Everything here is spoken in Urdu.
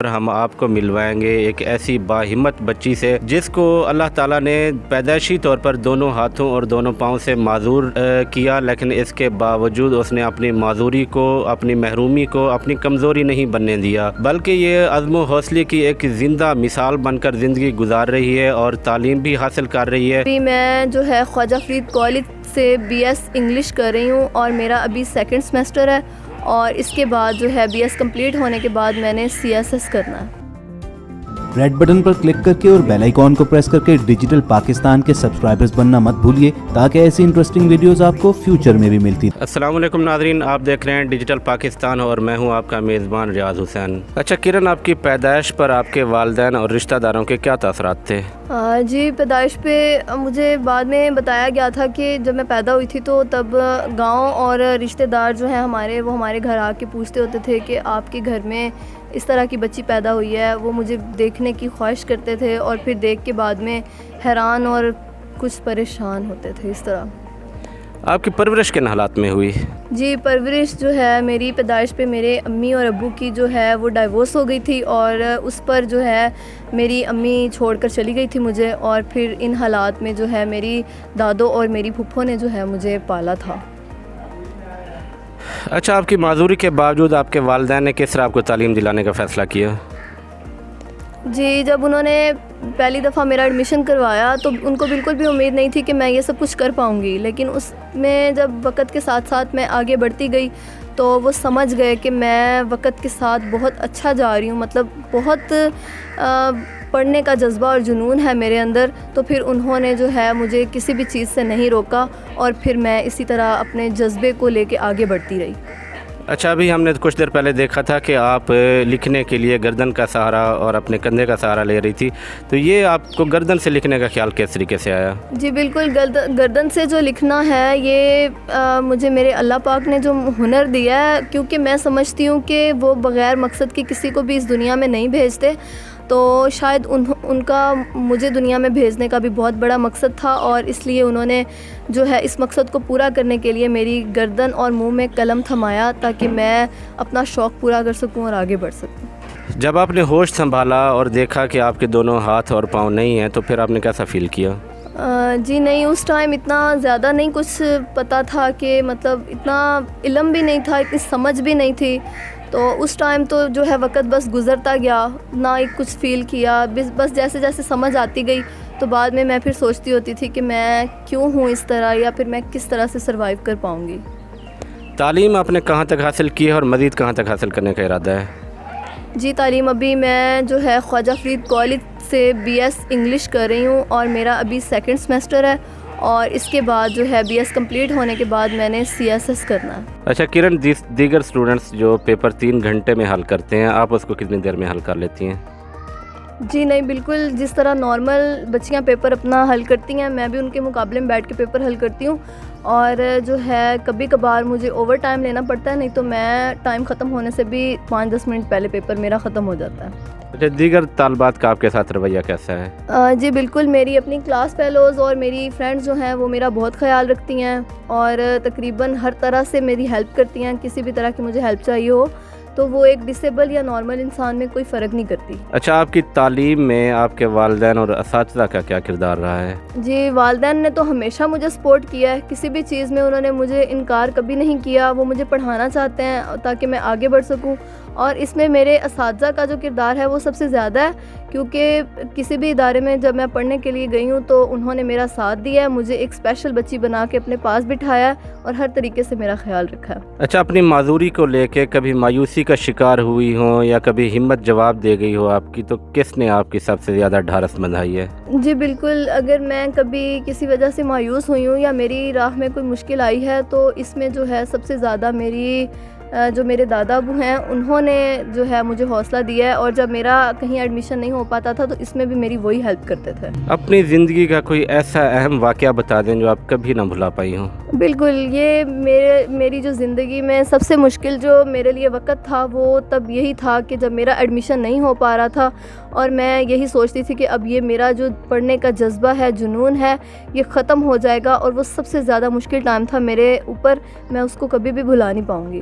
ہم آپ کو ملوائیں گے ایک ایسی باہمت بچی سے جس کو اللہ تعالیٰ نے پیدائشی طور پر دونوں ہاتھوں اور دونوں پاؤں سے معذور کیا، لیکن اس کے باوجود اس نے اپنی معذوری کو، اپنی محرومی کو اپنی کمزوری نہیں بننے دیا، بلکہ یہ عزم و حوصلے کی ایک زندہ مثال بن کر زندگی گزار رہی ہے اور تعلیم بھی حاصل کر رہی ہے۔ ابھی میں جو ہے خواجہ فرید کالج سے BS انگلش کر رہی ہوں اور میرا ابھی 2nd سیمسٹر ہے، اور اس کے بعد جو ہے BS کمپلیٹ ہونے کے بعد میں نے CSS کرنا ہے۔ ریڈ بٹن پر کلک کر کے اور بیل آئیکن کو پریس کر کے ڈیجیٹل پاکستان کے سبسکرائبرز بننا مت بھولیے تاکہ ایسی انٹرسٹنگ ویڈیوز آپ کو فیوچر میں بھی ملتی۔ السلام علیکم ناظرین، آپ دیکھ رہے ہیں ڈیجیٹل پاکستان اور میں ہوں آپ کا میزبان ریاض حسین۔ اچھا کرن، آپ کی پیدائش پر آپ کے والدین اور رشتہ داروں کے کیا تاثرات تھے؟ جی، پیدائش پہ مجھے بعد میں بتایا گیا تھا کہ جب میں پیدا ہوئی تھی تو تب گاؤں اور رشتہ دار جو ہیں ہمارے، وہ ہمارے گھر آ کے پوچھتے ہوتے تھے کہ آپ کے گھر میں اس طرح کی بچی پیدا ہوئی ہے۔ وہ مجھے دیکھنے کی خواہش کرتے تھے اور پھر دیکھ کے بعد میں حیران اور کچھ پریشان ہوتے تھے۔ اس طرح آپ کی پرورش کن حالات میں ہوئی؟ جی، پرورش جو ہے میری پیدائش پہ میرے امی اور ابو کی جو ہے وہ ڈائیورس ہو گئی تھی، اور اس پر جو ہے میری امی چھوڑ کر چلی گئی تھی مجھے، اور پھر ان حالات میں جو ہے میری دادو اور میری پھپھو نے جو ہے مجھے پالا تھا۔ اچھا، آپ کی معذوری کے باوجود آپ کے والدین نے کس طرح آپ کو تعلیم دلانے کا فیصلہ کیا؟ جی، جب انہوں نے پہلی دفعہ میرا ایڈمیشن کروایا تو ان کو بالکل بھی امید نہیں تھی کہ میں یہ سب کچھ کر پاؤں گی، لیکن اس میں جب وقت کے ساتھ ساتھ میں آگے بڑھتی گئی تو وہ سمجھ گئے کہ میں وقت کے ساتھ بہت اچھا جا رہی ہوں، مطلب بہت پڑھنے کا جذبہ اور جنون ہے میرے اندر، تو پھر انہوں نے جو ہے مجھے کسی بھی چیز سے نہیں روکا، اور پھر میں اسی طرح اپنے جذبے کو لے کے آگے بڑھتی رہی۔ اچھا، ابھی ہم نے کچھ دیر پہلے دیکھا تھا کہ آپ لکھنے کے لیے گردن کا سہارا اور اپنے کندھے کا سہارا لے رہی تھی، تو یہ آپ کو گردن سے لکھنے کا خیال کس طریقے سے آیا؟ جی بالکل، گردن سے جو لکھنا ہے یہ مجھے میرے اللہ پاک نے جو ہنر دیا ہے، کیونکہ میں سمجھتی ہوں کہ وہ بغیر مقصد کے کسی کو بھی اس دنیا میں نہیں بھیجتے، تو شاید ان کا مجھے دنیا میں بھیجنے کا بھی بہت بڑا مقصد تھا، اور اس لیے انہوں نے جو ہے اس مقصد کو پورا کرنے کے لیے میری گردن اور منہ میں قلم تھمایا تاکہ میں اپنا شوق پورا کر سکوں اور آگے بڑھ سکوں۔ جب آپ نے ہوش سنبھالا اور دیکھا کہ آپ کے دونوں ہاتھ اور پاؤں نہیں ہیں تو پھر آپ نے کیسا فیل کیا؟ جی نہیں، اس ٹائم اتنا زیادہ نہیں کچھ پتہ تھا، کہ مطلب اتنا علم بھی نہیں تھا، اتنی سمجھ بھی نہیں تھی، تو اس ٹائم تو جو ہے وقت بس گزرتا گیا، نہ ہی کچھ فیل کیا، بس جیسے جیسے سمجھ آتی گئی تو بعد میں پھر سوچتی ہوتی تھی کہ میں کیوں ہوں اس طرح، یا پھر میں کس طرح سے سروائیو کر پاؤں گی۔ تعلیم آپ نے کہاں تک حاصل کی ہے اور مزید کہاں تک حاصل کرنے کا ارادہ ہے؟ جی، تعلیم ابھی میں جو ہے خواجہ فرید کالج سے BS انگلش کر رہی ہوں اور میرا ابھی 2nd سیمسٹر ہے، اور اس کے بعد جو ہے BS کمپلیٹ ہونے کے بعد میں نے CSS کرنا ہے۔ اچھا کرن، دیگر اسٹوڈنٹس جو پیپر 3 گھنٹے میں حل کرتے ہیں، آپ اس کو کتنی دیر میں حل کر لیتی ہیں؟ جی نہیں، بالکل جس طرح نارمل بچیاں پیپر اپنا حل کرتی ہیں، میں بھی ان کے مقابلے میں بیٹھ کے پیپر حل کرتی ہوں، اور جو ہے کبھی کبھار مجھے اوور ٹائم لینا پڑتا ہے، نہیں تو میں ٹائم ختم ہونے سے بھی 5-10 منٹ پہلے پیپر میرا ختم ہو جاتا ہے۔ اچھا، دیگر طالبات کا آپ کے ساتھ رویہ کیسا ہے؟ جی بالکل، میری اپنی کلاس فیلوز اور میری فرینڈز جو ہیں وہ میرا بہت خیال رکھتی ہیں، اور تقریباً ہر طرح سے میری ہیلپ کرتی ہیں، کسی بھی طرح کی مجھے ہیلپ چاہیے ہو تو وہ ایک ڈسیبل یا نارمل انسان میں کوئی فرق نہیں کرتی۔ اچھا، آپ کی تعلیم میں آپ کے والدین اور اساتذہ کا کیا کردار رہا ہے؟ جی، والدین نے تو ہمیشہ مجھے سپورٹ کیا ہے، کسی بھی چیز میں انہوں نے مجھے انکار کبھی نہیں کیا، وہ مجھے پڑھانا چاہتے ہیں تاکہ میں آگے بڑھ سکوں، اور اس میں میرے اساتذہ کا جو کردار ہے وہ سب سے زیادہ ہے، کیونکہ کسی بھی ادارے میں جب میں پڑھنے کے لیے گئی ہوں تو انہوں نے میرا ساتھ دیا ہے، مجھے ایک اسپیشل بچی بنا کے اپنے پاس بٹھایا اور ہر طریقے سے میرا خیال رکھا ہے۔ اچھا، اپنی معذوری کو لے کے کبھی مایوسی کا شکار ہوئی ہوں یا کبھی ہمت جواب دے گئی ہو آپ کی، تو کس نے آپ کی سب سے زیادہ ڈھارس بندھائی ہے؟ جی بالکل، اگر میں کبھی کسی وجہ سے مایوس ہوئی ہوں یا میری راہ میں کوئی مشکل آئی ہے تو اس میں جو ہے سب سے زیادہ جو میرے دادا ابو ہیں انہوں نے جو ہے مجھے حوصلہ دیا ہے، اور جب میرا کہیں ایڈمیشن نہیں ہو پاتا تھا تو اس میں بھی میری وہی ہیلپ کرتے تھے۔ اپنی زندگی کا کوئی ایسا اہم واقعہ بتا دیں جو آپ کبھی نہ بھلا پائی ہوں۔ بالکل، یہ میری جو زندگی میں سب سے مشکل جو میرے لیے وقت تھا وہ تب یہی تھا کہ جب میرا ایڈمیشن نہیں ہو پا رہا تھا، اور میں یہی سوچتی تھی کہ اب یہ میرا جو پڑھنے کا جذبہ ہے، جنون ہے، یہ ختم ہو جائے گا، اور وہ سب سے زیادہ مشکل ٹائم تھا میرے اوپر، میں اس کو کبھی بھی بھلا نہیں پاؤں گی۔